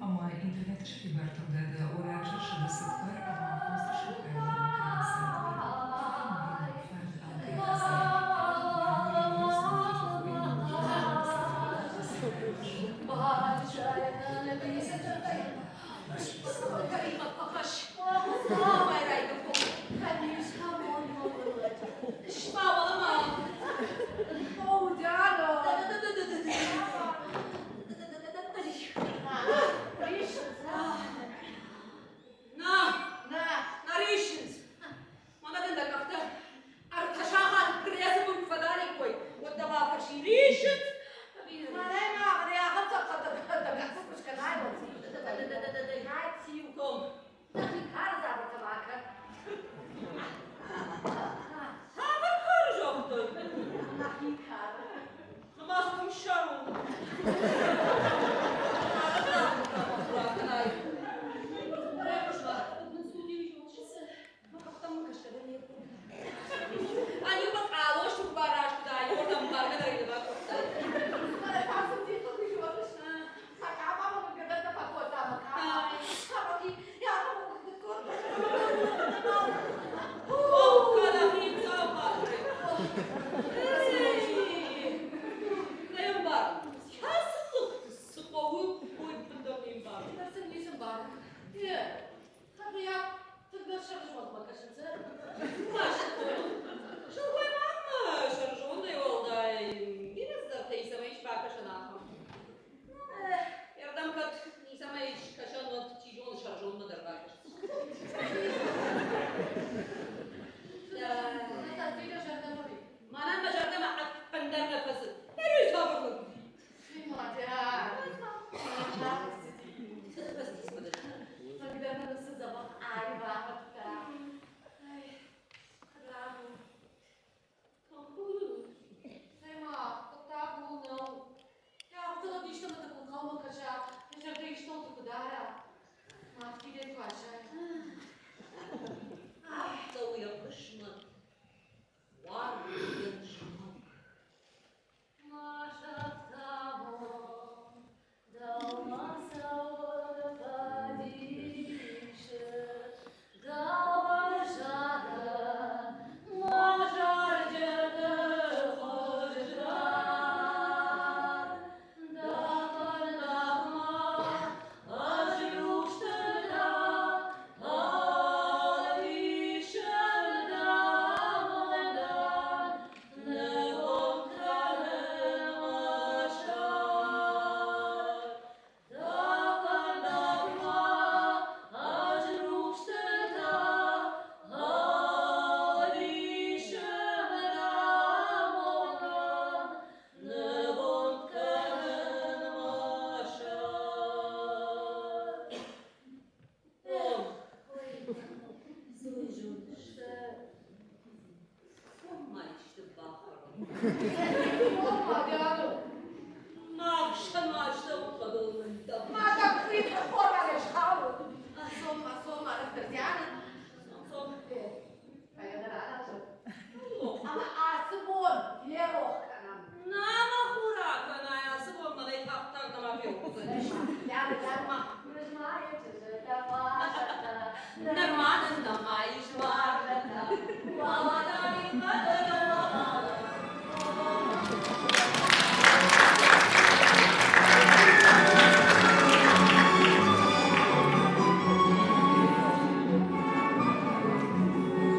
ama internet çıktı Berton'da da oraya şaşırdı sıklar ama fazla şakaya bakıyor sanırım.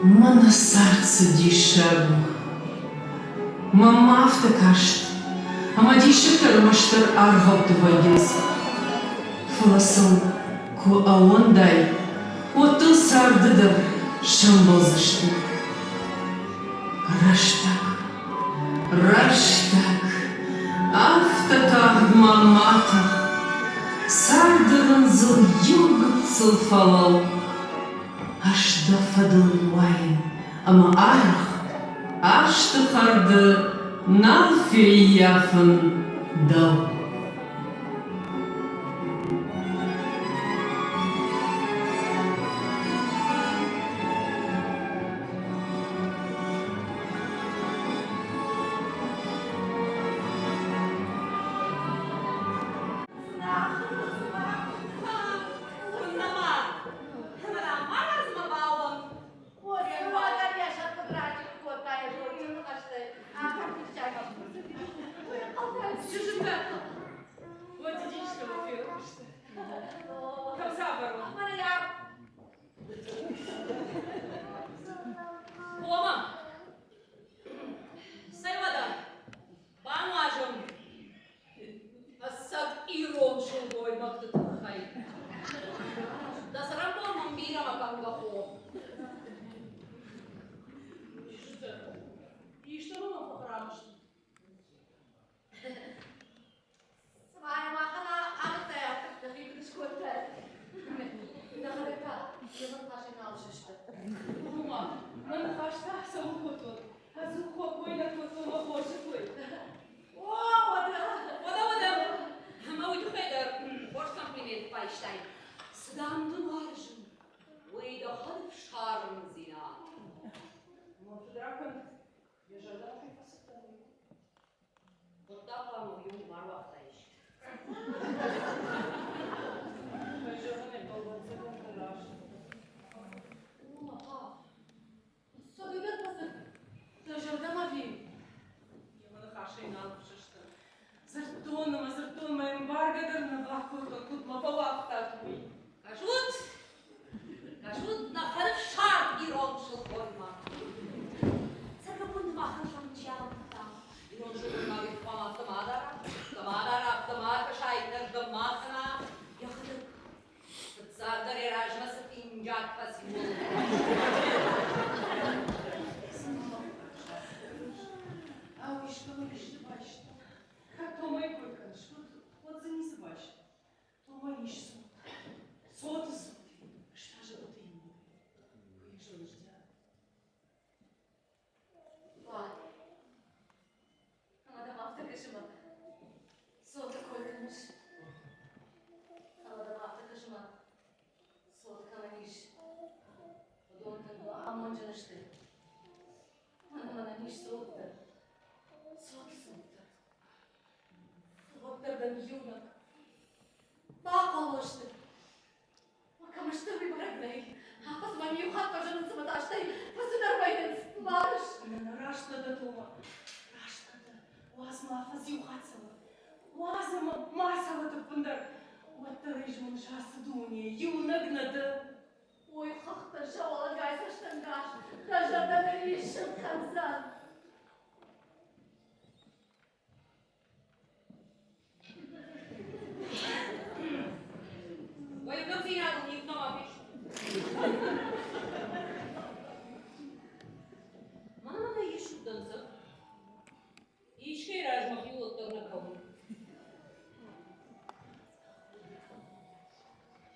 Mana serce dişebu. Mama vtekaşt. Ama dişekler maştır arhab duvayız. Fılasın ku avanday. Otu sardıdır şambazıştı. Raştak. Raştak. Aftatah mamatah. Sardırın zıl yılgıt sılfalav. Aşda fadıl vayn. Ama aşda fardı nalfiyafın dav. Tam sabarım. Aman ya. Oğlum. Saymadım. Bağmacım. Assak iron şun doymaktı tıkkay. Dasaram olmam bir ama kanka o. İşte bunu fıkramıştım. Smajma hala ağıt da yaptık da bir kız koytar. Daha da kal. Yılın taşına alışıştı. Ума, мен хашта самохотон. Азу хокойна котома хошикой. Oo, hadi. Odamadım. Ama uydu feder. Boş kompliment Feinstein. Sıdandım harcım. Uydu halif şarm zina. Может, дракон? Я же отдам твои посылки. Вот так вам uyum var vaxtayış. Pajorane kolbansa kontaraş. Oha. Sobie wyrpasy. To żarda ma win. Yılını karşıyla almışıştı. Zırtonuma embargadır bakıyorum tutma babakta. Кажут, на харшар ирон шел койма. Саркапун махан шамчам там. Ирон шел койма вид пама автоматара, кашайнер дамахана. Яхадык. Цардаре ражмасы пинджак пасимул. А вы что, бачите? Как то мой койканыш, вот за не забачите. То моишь суд. Соты суд. Что же вот именно? Вы что ждят? Vay. Ama da hafta kaşıma. Soğukta koyulmuş. Ama da hafta kaşıma. Soğukta kalan iş. O da ondan amoncan işte. Bana iş soğukta. Soğukta. Doktordan юнак. Bak olmuştu. Bakamıştı bir bırakmayı. Hafız mami yuhat başının sıvı taştı. Fısınırmayınız. Barış. Рашта дома. Рашта да. Уазма афаз юхацала. Уазма масала да пындар. Уаттарыжмын жасы дуне. Юнагнады. Ой, хахта жавала гайсаштан гаш. Дажардан ришин ханзан. Ой, как ты рядом не вновь. Мама да ешь уданца. İşe yarar yollarına kavun.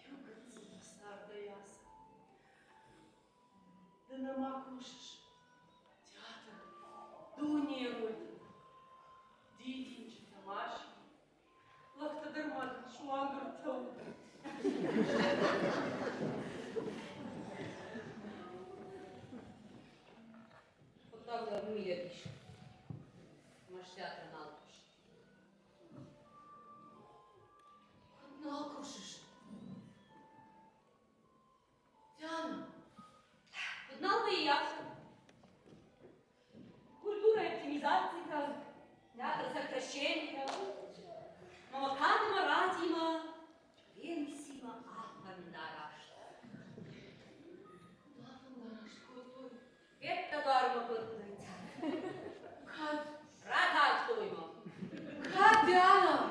Югаться старда яса. Да намакушиш. Театр. Дунирует. Дитинчи тамаш. Лактадырман шуангыр тау. Вот так да ну едешь. Маш театрын алыпыш. Ne okuşuş? Canım. Новые яхты. Культура оптимизации, театр сокращения. Мамакадма радима. Венсима ахмандарашта. Lafındaş koyduğu. Это дарма пытается. Kad. Радак дойма. Kad canım.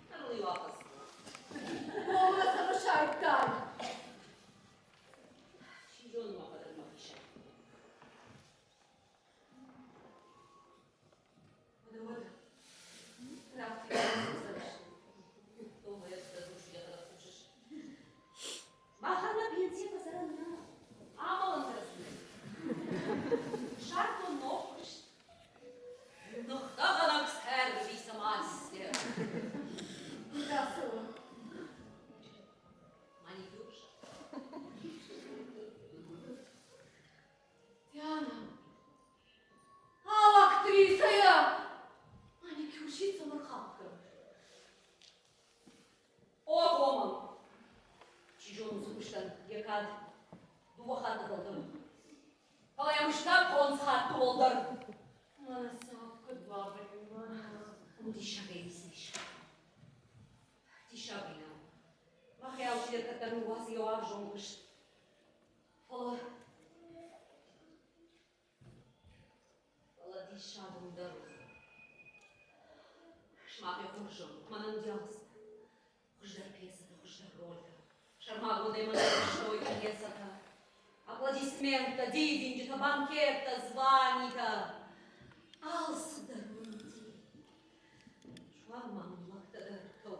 Нарли вакас. Oğla sana şahitler. Şijon makadar makişe. Hadi hadi. Praktik. Дома я тебя душу, я тогда слушаешь. Махана пенсия позарана. Амалан красный. Шарко ногуш. Нохтаганак сервиса мастер. Nasıl? Маникюрша. Canım. Al aktrisaya. Manikürşi sana kalktı. О, Оман! Чижон зубыштан якад дувахатты болдым. Калаямыштан концхатты болдыр. Bana sağlıklı babacığım bana. Ну, тиша, бейбисиш. Тиша, бейнам. știr că te nu oase eu ajung și... Fălă... Fălă dișadul de râd. Și m-a pe hurjăm, mă nândeasă. Hurjder piesă, hurjder rolă. Шармагу де мене що п'єсата. Аплодисмента, дідінька, банкета, званіка. Алсу дарунті. Шварман лактадарто.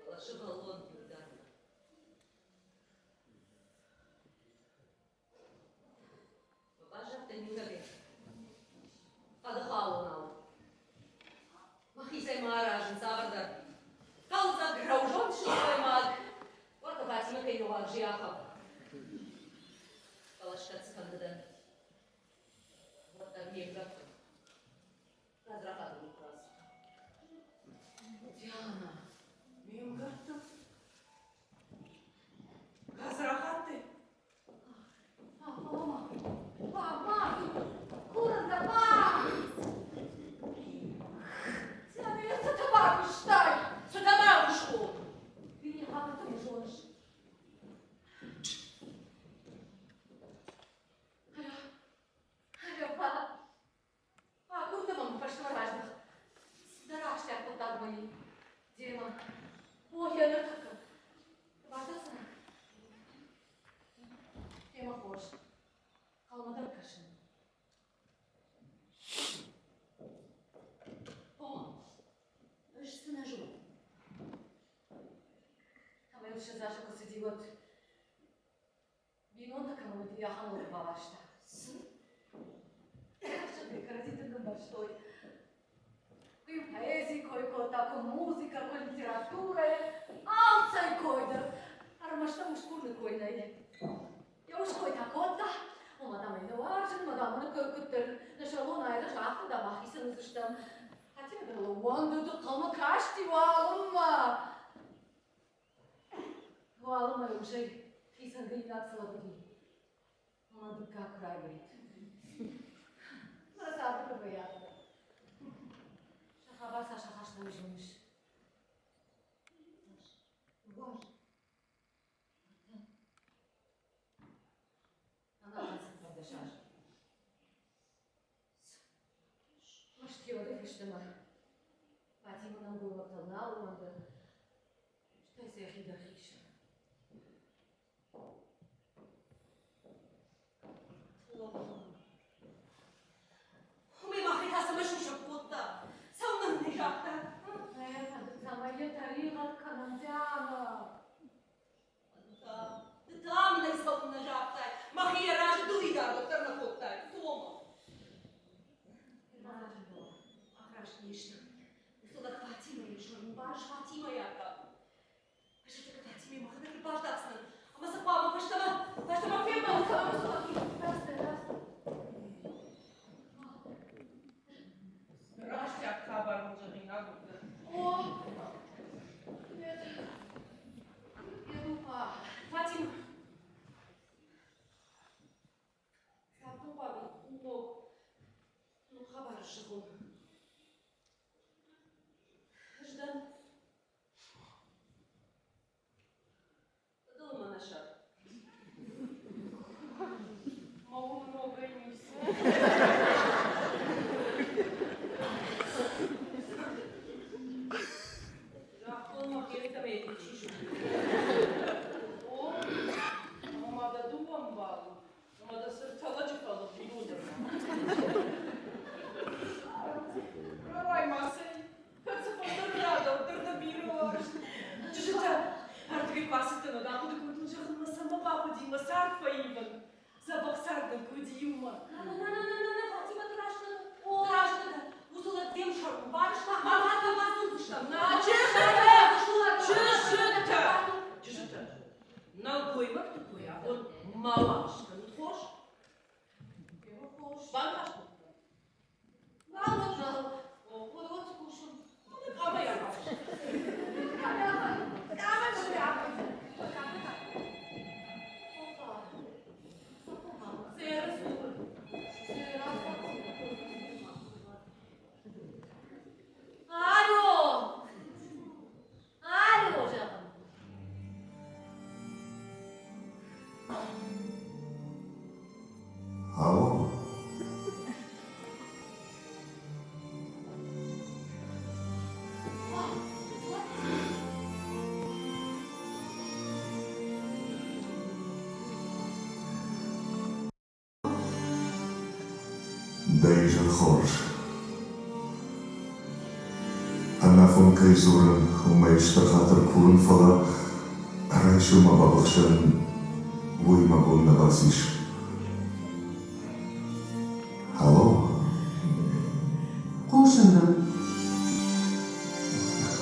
Лаши балон ударна. Побажати нюгаві. Падахалу нам. Махисай Маражин, Савардар. Calza graujon și voi mag. Oricum fați-mă că eu mag și Iacov. Калашкаți când Вот так мie град. Разрахат lui крас. Diana, mie gata. Разрахате. Mama, mama, curând, mama! Ți-am să te fac, stai! Să te maușcu. Bine, hai că te joci. Hai, pa. Pa, curte-mă, mă faci mă. Dar așteaptă tot mâini. Zi-mă. O, e lătăcă. Bata să. E mă foș. Calmă dă cășân. Помам. Își să ne ajut. Am eu și zașă că se digot. Vinontă că mă uite hanul babașta. Așa de cărăzit în gâmbaștoi. Cu poezii, cu cu muzică, cu literatură, alții coidă. Ar mă știu și curne coidă. Eu și coidă coda. O madame de oarjă, madame că câtăr, nășălona era și aftă, dar mahi să nu se ștăm. Hați-mă de la oandă, de calmă caști, oalămă. Oalămă, eu și fi să îngâinat să lăbădii. Mă duc ca craibărit. Lăsată pe băiată. Și havas așa haștă ujunși. Boże. Ana să fac de șașă. Nu știu, de fiște mă. Pații mă n-am gulmă tălnală, mă dă. Ștai să ieși de fișă. Cum e mahita să mă șușă pută? Sau nu ne joacă? Să mă e tărigat ca nămteană. Da, mi-ai spus că ne joacă. Mahia era și dui dar, doctor ne pută. Tomă. Ахраш ништа. Усула Фатима ешо, баш Фатима яка. Așa că Фатима mă hădă baș dasnă. Ama să pamă, paștama firma, să mă să Raștea cabar muzămina după. O! E lupa. Фатима. Фатума, Nu habar și bun. Ждан. Dă-l-mă așa. Mă umrogănis. Acolo mă pierd medici și O, mă dă după în bală. Mă dă sărțala ce fală biludă. Равай, Масей. Как се фотограда, отърна бирор. Чужата, артви класите на даху, да които жахна сама папа дима, сарфа Иван. Забах сардан, куди юма. Na, Фатима, draștă. Draștă, uzula dem șarul, barșta, mamata, mazurdușta. Чужата! Чужата! Ногой мък такоя, он малашка, ну тхош? eu foș. Банашка. Mama, não. O cușu. Ама я баш. Ама nu le apă. Opa. Се разувам. Se Deze Gors. Anna van Keizoren, hoe meester gaat er koelen vallen, reisje maar babaksen, hoe je maar gewoon naar basis. Hallo? Koşundum.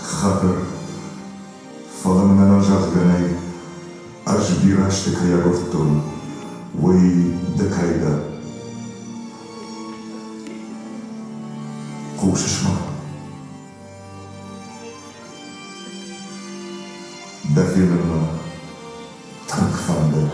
Gaat er vallen me naar zagrenij, als biraste kajagorton, hoe je de kajda. Koosjes maar. Da filmă Tank Thunder.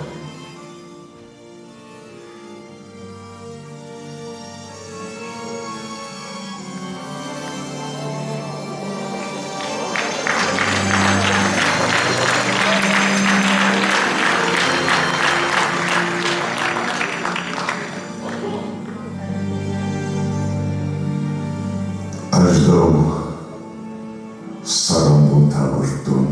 Aș dau Saram bun taburtun.